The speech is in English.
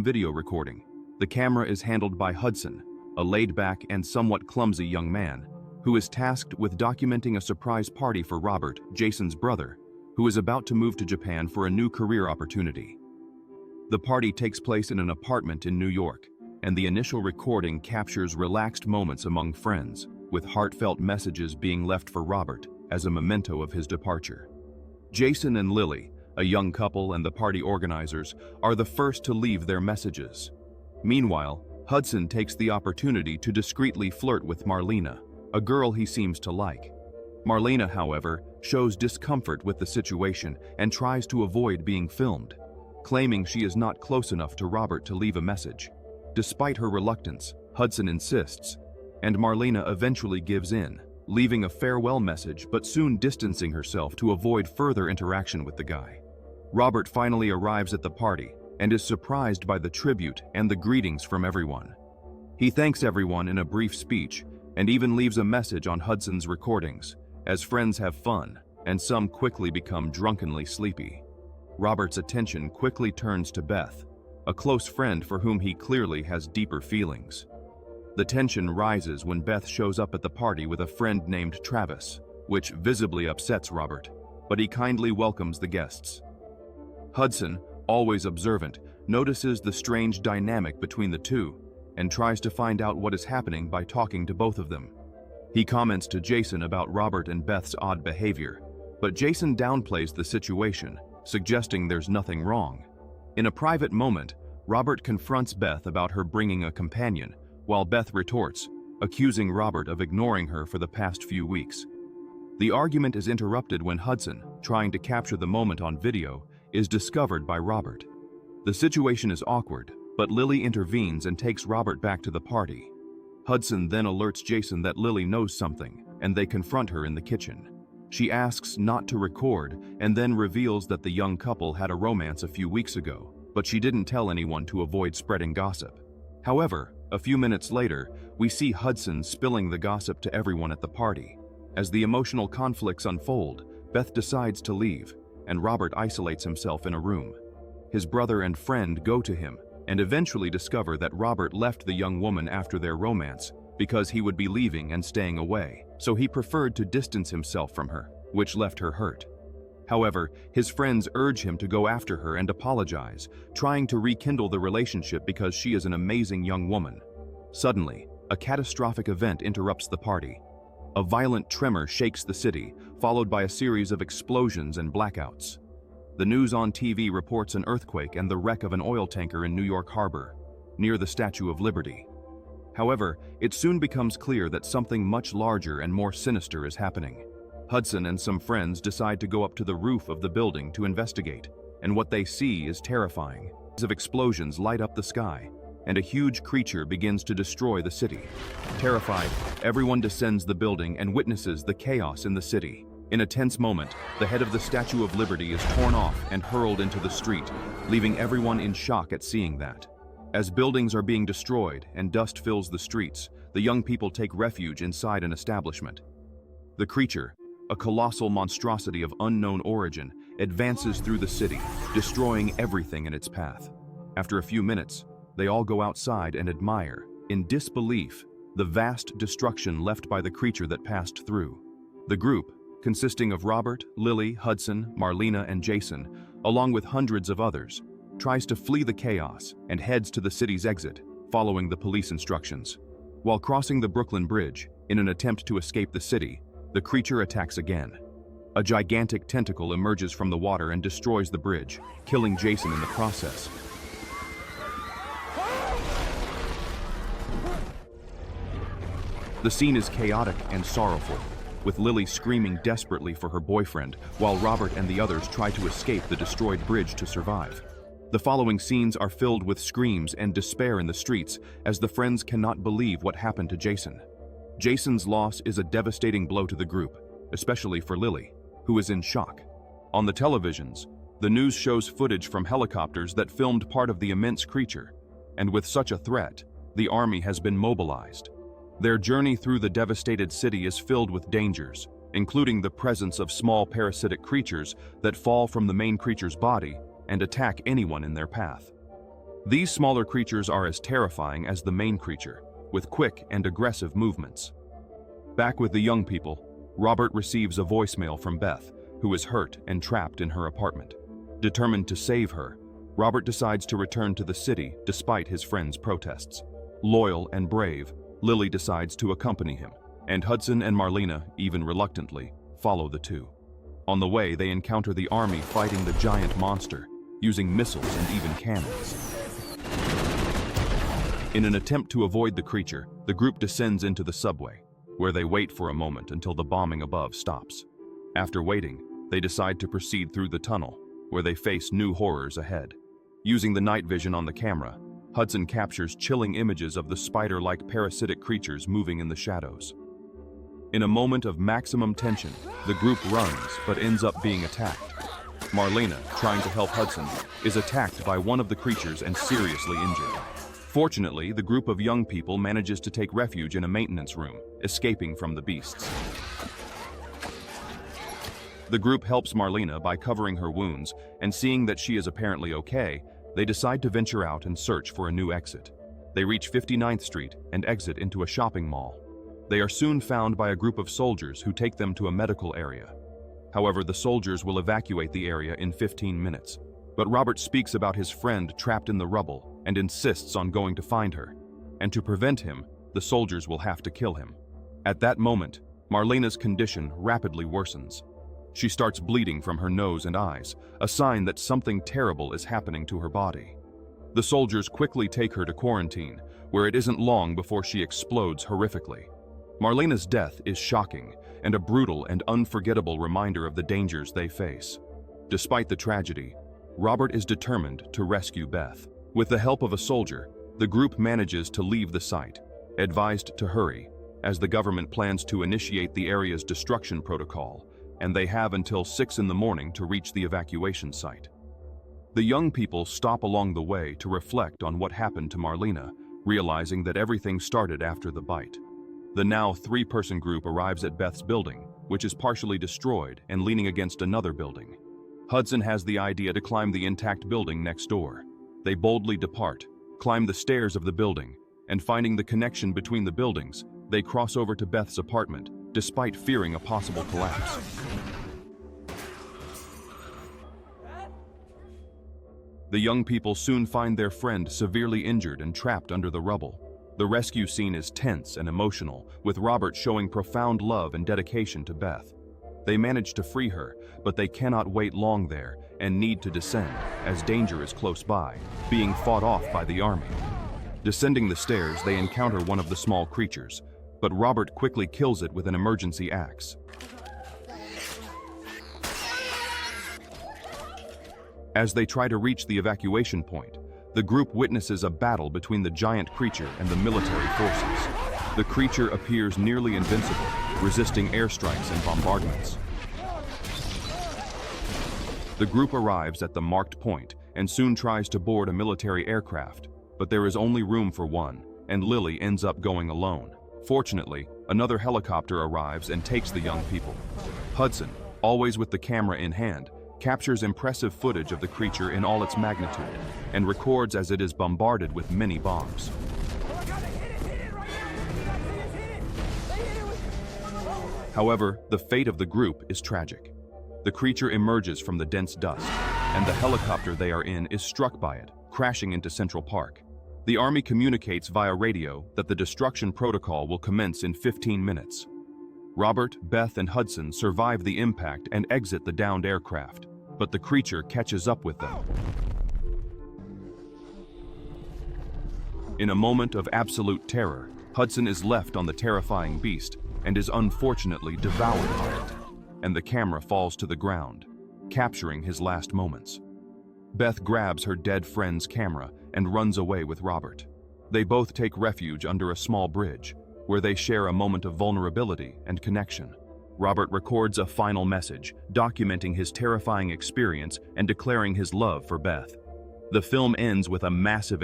Video recording. The camera is handled by Hudson, a laid-back and somewhat clumsy young man, who is tasked with documenting a surprise party for Robert, Jason's brother, who is about to move to Japan for a new career opportunity. The party takes place in an apartment in New York, and the initial recording captures relaxed moments among friends, with heartfelt messages being left for Robert as a memento of his departure. Jason and Lily, a young couple and the party organizers, are the first to leave their messages. Meanwhile, Hudson takes the opportunity to discreetly flirt with Marlena, a girl he seems to like. Marlena, however, shows discomfort with the situation and tries to avoid being filmed, claiming she is not close enough to Robert to leave a message. Despite her reluctance, Hudson insists, and Marlena eventually gives in, leaving a farewell message but soon distancing herself to avoid further interaction with the guy. Robert finally arrives at the party and is surprised by the tribute and the greetings from everyone. He thanks everyone in a brief speech and even leaves a message on Hudson's recordings, as friends have fun and some quickly become drunkenly sleepy. Robert's attention quickly turns to Beth, a close friend for whom he clearly has deeper feelings. The tension rises when Beth shows up at the party with a friend named Travis, which visibly upsets Robert, but he kindly welcomes the guests. Hudson, always observant, notices the strange dynamic between the two and tries to find out what is happening by talking to both of them. He comments to Jason about Robert and Beth's odd behavior, but Jason downplays the situation, suggesting there's nothing wrong. In a private moment, Robert confronts Beth about her bringing a companion, while Beth retorts, accusing Robert of ignoring her for the past few weeks. The argument is interrupted when Hudson, trying to capture the moment on video, is discovered by Robert. The situation is awkward, but Lily intervenes and takes Robert back to the party. Hudson then alerts Jason that Lily knows something, and they confront her in the kitchen. She asks not to record and then reveals that the young couple had a romance a few weeks ago, but she didn't tell anyone to avoid spreading gossip. However, a few minutes later, we see Hudson spilling the gossip to everyone at the party. As the emotional conflicts unfold, Beth decides to leave, and Robert isolates himself in a room. His brother and friend go to him and eventually discover that Robert left the young woman after their romance because he would be leaving and staying away, so he preferred to distance himself from her, which left her hurt. However, his friends urge him to go after her and apologize, trying to rekindle the relationship because she is an amazing young woman. Suddenly, a catastrophic event interrupts the party. A violent tremor shakes the city, followed by a series of explosions and blackouts. The news on TV reports an earthquake and the wreck of an oil tanker in New York Harbor, near the Statue of Liberty. However, it soon becomes clear that something much larger and more sinister is happening. Hudson and some friends decide to go up to the roof of the building to investigate, and what they see is terrifying. Of explosions light up the sky, and a huge creature begins to destroy the city. Terrified, everyone descends the building and witnesses the chaos in the city. In a tense moment, the head of the Statue of Liberty is torn off and hurled into the street, leaving everyone in shock at seeing that. As buildings are being destroyed and dust fills the streets, the young people take refuge inside an establishment. The creature, a colossal monstrosity of unknown origin, advances through the city, destroying everything in its path. After a few minutes, they all go outside and admire, in disbelief, the vast destruction left by the creature that passed through. The group, consisting of Robert, Lily, Hudson, Marlena, and Jason, along with hundreds of others, tries to flee the chaos and heads to the city's exit, following the police instructions. While crossing the Brooklyn Bridge, in an attempt to escape the city, the creature attacks again. A gigantic tentacle emerges from the water and destroys the bridge, killing Jason in the process. The scene is chaotic and sorrowful, with Lily screaming desperately for her boyfriend, while Robert and the others try to escape the destroyed bridge to survive. The following scenes are filled with screams and despair in the streets as the friends cannot believe what happened to Jason. Jason's loss is a devastating blow to the group, especially for Lily, who is in shock. On the televisions, the news shows footage from helicopters that filmed part of the immense creature, and with such a threat, the army has been mobilized. Their journey through the devastated city is filled with dangers, including the presence of small parasitic creatures that fall from the main creature's body and attack anyone in their path. These smaller creatures are as terrifying as the main creature, with quick and aggressive movements. Back with the young people, Robert receives a voicemail from Beth, who is hurt and trapped in her apartment. Determined to save her, Robert decides to return to the city despite his friend's protests. Loyal and brave, Lily decides to accompany him, and Hudson and Marlena, even reluctantly, follow the two. On the way, they encounter the army fighting the giant monster, using missiles and even cannons. In an attempt to avoid the creature, the group descends into the subway, where they wait for a moment until the bombing above stops. After waiting, they decide to proceed through the tunnel, where they face new horrors ahead. Using the night vision on the camera, Hudson captures chilling images of the spider-like parasitic creatures moving in the shadows. In a moment of maximum tension, the group runs but ends up being attacked. Marlena, trying to help Hudson, is attacked by one of the creatures and seriously injured. Fortunately, the group of young people manages to take refuge in a maintenance room, escaping from the beasts. The group helps Marlena by covering her wounds, and seeing that she is apparently okay, they decide to venture out and search for a new exit. They reach 59th Street and exit into a shopping mall. They are soon found by a group of soldiers who take them to a medical area. However, the soldiers will evacuate the area in 15 minutes. But Robert speaks about his friend trapped in the rubble and insists on going to find her. And to prevent him, the soldiers will have to kill him. At that moment, Marlena's condition rapidly worsens. She starts bleeding from her nose and eyes, a sign that something terrible is happening to her body. The soldiers quickly take her to quarantine, where it isn't long before she explodes horrifically. Marlena's death is shocking and a brutal and unforgettable reminder of the dangers they face. Despite the tragedy, Robert is determined to rescue Beth. With the help of a soldier, the group manages to leave the site, advised to hurry, as the government plans to initiate the area's destruction protocol, and they have until 6 in the morning to reach the evacuation site. The young people stop along the way to reflect on what happened to Marlena, realizing that everything started after the bite. The now 3-person group arrives at Beth's building, which is partially destroyed and leaning against another building. Hudson has the idea to climb the intact building next door. They boldly depart, climb the stairs of the building, and finding the connection between the buildings, they cross over to Beth's apartment, despite fearing a possible collapse. The young people soon find their friend severely injured and trapped under the rubble. The rescue scene is tense and emotional, with Robert showing profound love and dedication to Beth. They manage to free her, but they cannot wait long there and need to descend, as danger is close by, being fought off by the army. Descending the stairs, they encounter one of the small creatures, but Robert quickly kills it with an emergency axe. As they try to reach the evacuation point, the group witnesses a battle between the giant creature and the military forces. The creature appears nearly invincible, resisting airstrikes and bombardments. The group arrives at the marked point and soon tries to board a military aircraft, but there is only room for one, and Lily ends up going alone. Fortunately, another helicopter arrives and takes the young people. Hudson, always with the camera in hand, captures impressive footage of the creature in all its magnitude and records as it is bombarded with many bombs. However, the fate of the group is tragic. The creature emerges from the dense dust, and the helicopter they are in is struck by it, crashing into Central Park. The army communicates via radio that the destruction protocol will commence in 15 minutes. Robert, Beth, and Hudson survive the impact and exit the downed aircraft, but the creature catches up with them. In a moment of absolute terror, Hudson is left on the terrifying beast and is unfortunately devoured by it, and the camera falls to the ground, capturing his last moments. Beth grabs her dead friend's camera and runs away with Robert. They both take refuge under a small bridge, where they share a moment of vulnerability and connection. Robert records a final message, documenting his terrifying experience and declaring his love for Beth. The film ends with a massive